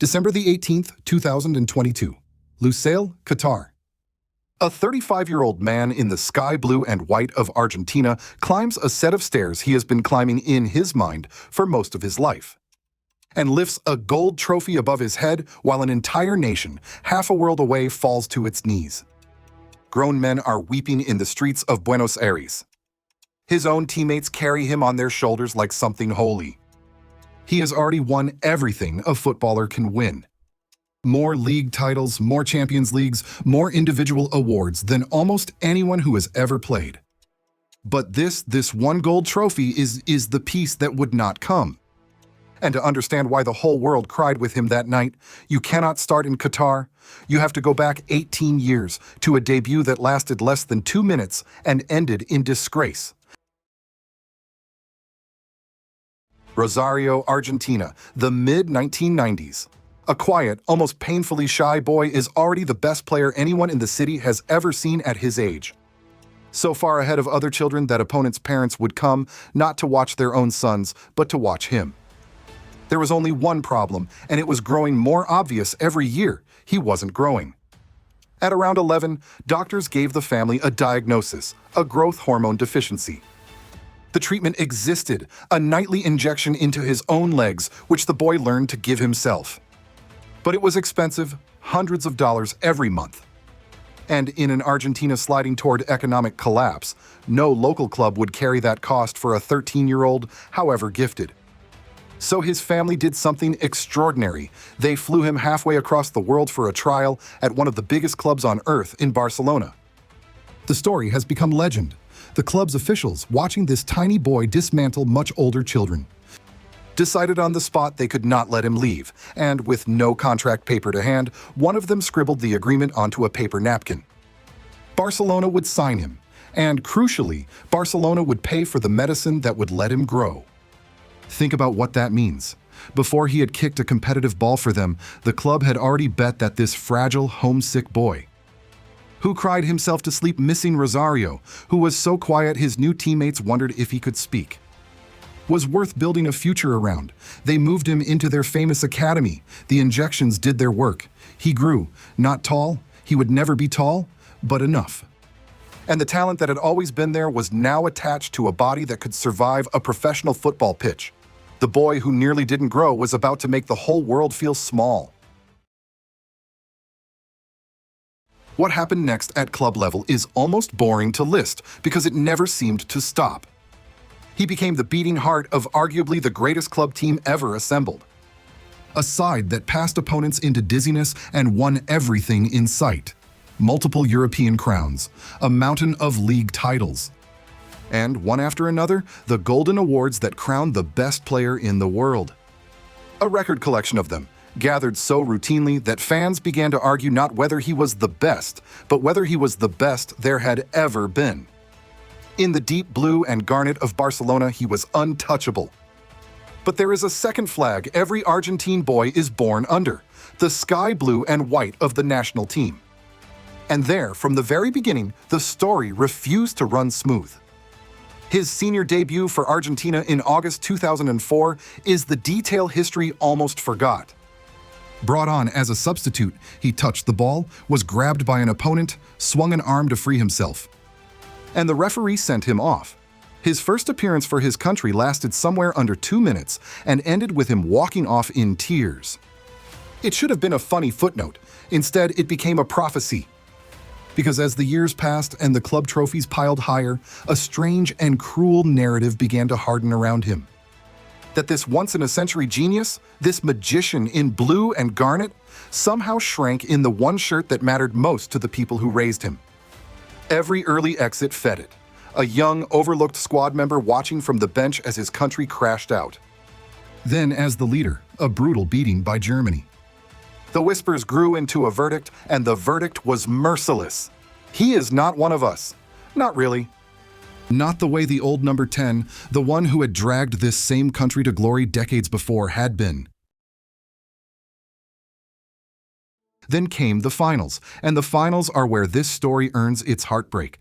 December the 18th, 2022. Lusail, Qatar. A 35-year-old man in the sky blue and white of Argentina climbs a set of stairs he has been climbing in his mind for most of his life, and lifts a gold trophy above his head while an entire nation, half a world away, falls to its knees. Grown men are weeping in the streets of Buenos Aires. His own teammates carry him on their shoulders like something holy. He has already won everything a footballer can win. More league titles, more Champions Leagues, more individual awards than almost anyone who has ever played. But this one gold trophy is the piece that would not come. And to understand why the whole world cried with him that night, you cannot start in Qatar. You have to go back 18 years to a debut that lasted less than 2 minutes and ended in disgrace. Rosario, Argentina, the mid-1990s. A quiet, almost painfully shy boy is already the best player anyone in the city has ever seen at his age. So far ahead of other children that opponents' parents would come, not to watch their own sons, but to watch him. There was only one problem, and it was growing more obvious every year. He wasn't growing. At around 11, doctors gave the family a diagnosis, a growth hormone deficiency. The treatment existed, a nightly injection into his own legs, which the boy learned to give himself. But it was expensive, hundreds of dollars every month. And in an Argentina sliding toward economic collapse, no local club would carry that cost for a 13-year-old, however gifted. So his family did something extraordinary. They flew him halfway across the world for a trial at one of the biggest clubs on earth in Barcelona. The story has become legend. The club's officials, watching this tiny boy dismantle much older children, decided on the spot they could not let him leave, and with no contract paper to hand, one of them scribbled the agreement onto a paper napkin. Barcelona would sign him, and crucially, Barcelona would pay for the medicine that would let him grow. Think about what that means. Before he had kicked a competitive ball for them, the club had already bet that this fragile, homesick boy, who cried himself to sleep missing Rosario, who was so quiet his new teammates wondered if he could speak, was worth building a future around. They moved him into their famous academy. The injections did their work. He grew, not tall, he would never be tall, but enough. And the talent that had always been there was now attached to a body that could survive a professional football pitch. The boy who nearly didn't grow was about to make the whole world feel small. What happened next at club level is almost boring to list because it never seemed to stop. He became the beating heart of arguably the greatest club team ever assembled. A side that passed opponents into dizziness and won everything in sight. Multiple European crowns, a mountain of league titles, and one after another, the golden awards that crowned the best player in the world. A record collection of them, gathered so routinely that fans began to argue not whether he was the best, but whether he was the best there had ever been. In the deep blue and garnet of Barcelona, he was untouchable. But there is a second flag every Argentine boy is born under, the sky blue and white of the national team. And there, from the very beginning, the story refused to run smooth. His senior debut for Argentina in August 2004 is the detail history almost forgot. Brought on as a substitute, he touched the ball, was grabbed by an opponent, swung an arm to free himself, and the referee sent him off. His first appearance for his country lasted somewhere under 2 minutes and ended with him walking off in tears. It should have been a funny footnote. Instead, it became a prophecy. Because as the years passed and the club trophies piled higher, a strange and cruel narrative began to harden around him. That this once-in-a-century genius, this magician in blue and garnet, somehow shrank in the one shirt that mattered most to the people who raised him. Every early exit fed it. A young, overlooked squad member watching from the bench as his country crashed out. Then, as the leader, a brutal beating by Germany. The whispers grew into a verdict, and the verdict was merciless. He is not one of us. Not really. Not the way the old number 10, the one who had dragged this same country to glory decades before, had been. Then came the finals, and the finals are where this story earns its heartbreak.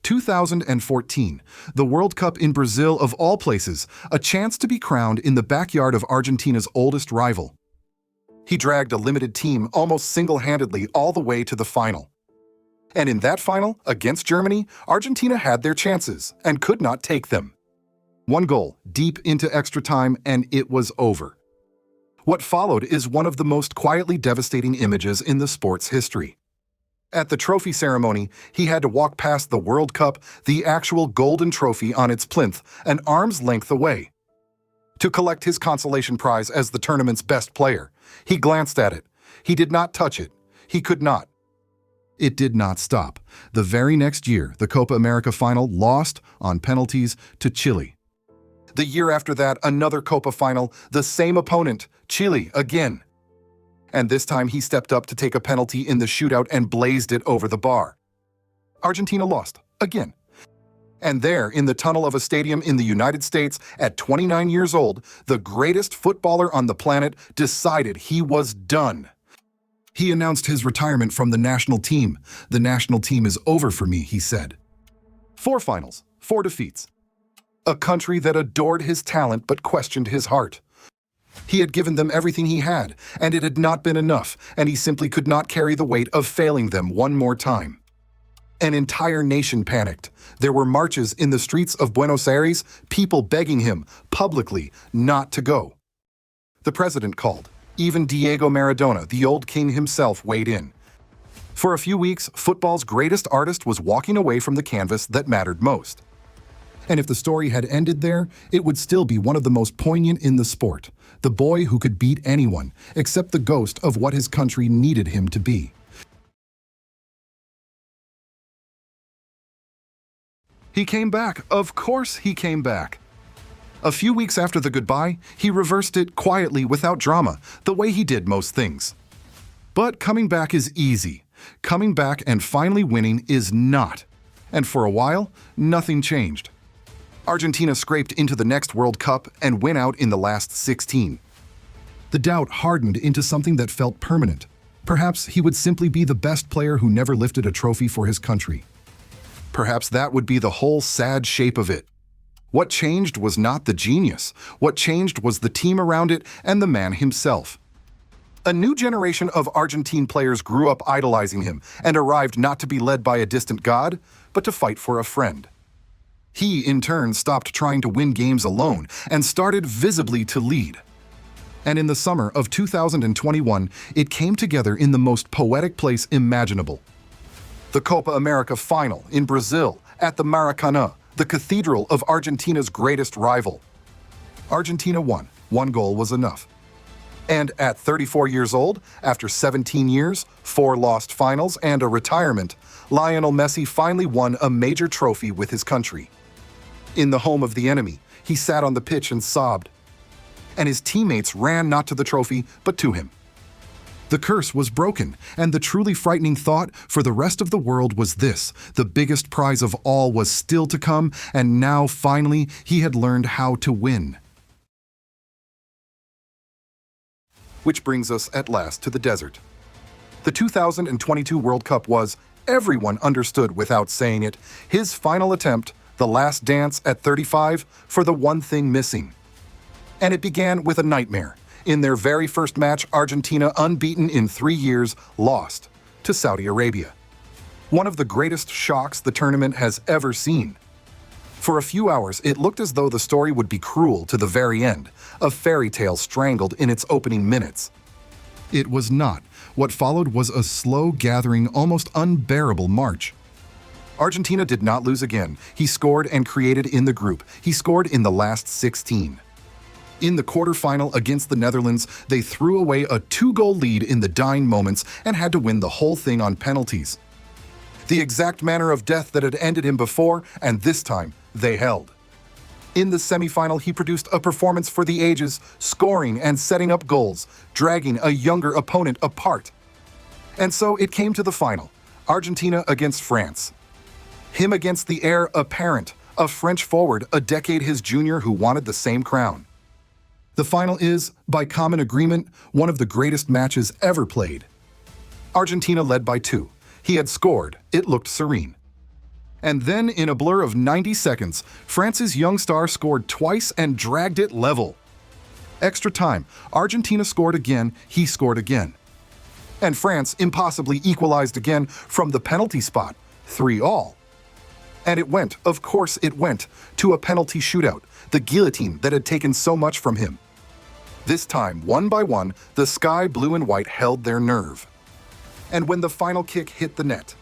2014, the World Cup in Brazil of all places, a chance to be crowned in the backyard of Argentina's oldest rival. He dragged a limited team almost single-handedly all the way to the final. And in that final, against Germany, Argentina had their chances and could not take them. One goal, deep into extra time, and it was over. What followed is one of the most quietly devastating images in the sport's history. At the trophy ceremony, he had to walk past the World Cup, the actual golden trophy on its plinth, an arm's length away. To collect his consolation prize as the tournament's best player, he glanced at it. He did not touch it. He could not. It did not stop. The very next year, the Copa America final lost on penalties to Chile. The year after that, another Copa final, the same opponent, Chile, again. And this time he stepped up to take a penalty in the shootout and blazed it over the bar. Argentina lost, again. And there, in the tunnel of a stadium in the United States, at 29 years old, the greatest footballer on the planet decided he was done. He announced his retirement from the national team. "The national team is over for me," he said. 4 finals, 4 defeats. A country that adored his talent but questioned his heart. He had given them everything he had, and it had not been enough, and he simply could not carry the weight of failing them one more time. An entire nation panicked. There were marches in the streets of Buenos Aires, people begging him, publicly, not to go. The president called. Even Diego Maradona, the old king himself, weighed in. For a few weeks, football's greatest artist was walking away from the canvas that mattered most. And if the story had ended there, it would still be one of the most poignant in the sport. The boy who could beat anyone, except the ghost of what his country needed him to be. He came back. Of course he came back. A few weeks after the goodbye, he reversed it quietly without drama, the way he did most things. But coming back is easy. Coming back and finally winning is not. And for a while, nothing changed. Argentina scraped into the next World Cup and went out in the last 16. The doubt hardened into something that felt permanent. Perhaps he would simply be the best player who never lifted a trophy for his country. Perhaps that would be the whole sad shape of it. What changed was not the genius. What changed was the team around it and the man himself. A new generation of Argentine players grew up idolizing him and arrived not to be led by a distant god, but to fight for a friend. He, in turn, stopped trying to win games alone and started visibly to lead. And in the summer of 2021, it came together in the most poetic place imaginable. The Copa America final in Brazil at the MARACANÁ, the cathedral of Argentina's greatest rival. Argentina won. 1 goal was enough. And at 34 years old, after 17 years, 4 lost finals, and a retirement, Lionel Messi finally won a major trophy with his country. In the home of the enemy, he sat on the pitch and sobbed. And his teammates ran not to the trophy, but to him. The curse was broken, and the truly frightening thought for the rest of the world was this: the biggest prize of all was still to come, and now, finally, he had learned how to win. Which brings us at last to the desert. The 2022 World Cup was, everyone understood without saying it, his final attempt, the last dance at 35, for the one thing missing. And it began with a nightmare. In their very first match, Argentina, unbeaten in 3 years, lost to Saudi Arabia. One of the greatest shocks the tournament has ever seen. For a few hours, it looked as though the story would be cruel to the very end, a fairy tale strangled in its opening minutes. It was not. What followed was a slow gathering, almost unbearable march. Argentina did not lose again. He scored and created in the group. He scored in the last 16. In the quarterfinal against the Netherlands, they threw away a 2-goal lead in the dying moments and had to win the whole thing on penalties. The exact manner of death that had ended him before, and this time, they held. In the semifinal, he produced a performance for the ages, scoring and setting up goals, dragging a younger opponent apart. And so it came to the final, Argentina against France. Him against the heir apparent, a French forward a decade his junior who wanted the same crown. The final is, by common agreement, one of the greatest matches ever played. Argentina led by 2. He had scored. It looked serene. And then, in a blur of 90 seconds, France's young star scored twice and dragged it level. Extra time. Argentina scored again, he scored again. And France impossibly equalized again from the penalty spot, 3-all. And it went, of course it went, to a penalty shootout, the guillotine that had taken so much from him. This time, one by one, the sky blue and white held their nerve. And when the final kick hit the net,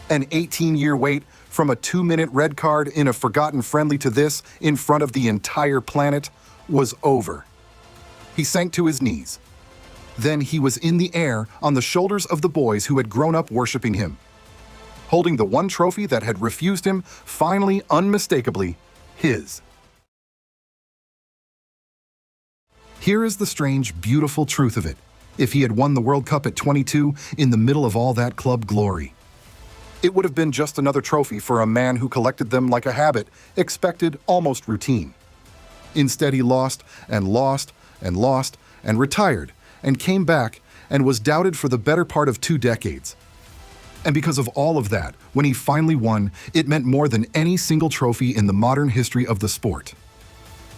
an 18-year wait from a 2-minute red card in a forgotten friendly to this in front of the entire planet was over. He sank to his knees. Then he was in the air on the shoulders of the boys who had grown up worshiping him, holding the one trophy that had refused him, finally, unmistakably, his. Here is the strange, beautiful truth of it. If he had won the World Cup at 22, in the middle of all that club glory, it would have been just another trophy for a man who collected them like a habit, expected, almost routine. Instead, he lost and lost and lost and retired and came back and was doubted for the better part of 2 decades. And because of all of that, when he finally won, it meant more than any single trophy in the modern history of the sport.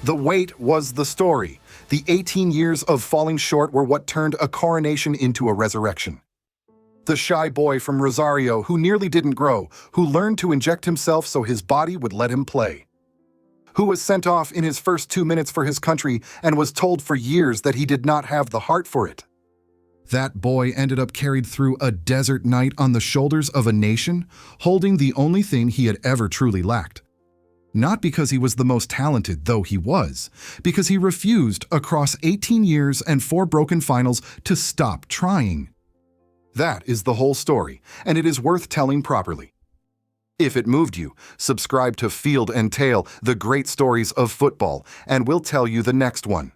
The wait was the story. The 18 years of falling short were what turned a coronation into a resurrection. The shy boy from Rosario who nearly didn't grow, who learned to inject himself so his body would let him play, who was sent off in his first 2 minutes for his country and was told for years that he did not have the heart for it. That boy ended up carried through a desert night on the shoulders of a nation, holding the only thing he had ever truly lacked. Not because he was the most talented, though he was, because he refused, across 18 years and 4 broken finals, to stop trying. That is the whole story, and it is worth telling properly. If it moved you, subscribe to Field and Tail, the great stories of football, and we'll tell you the next one.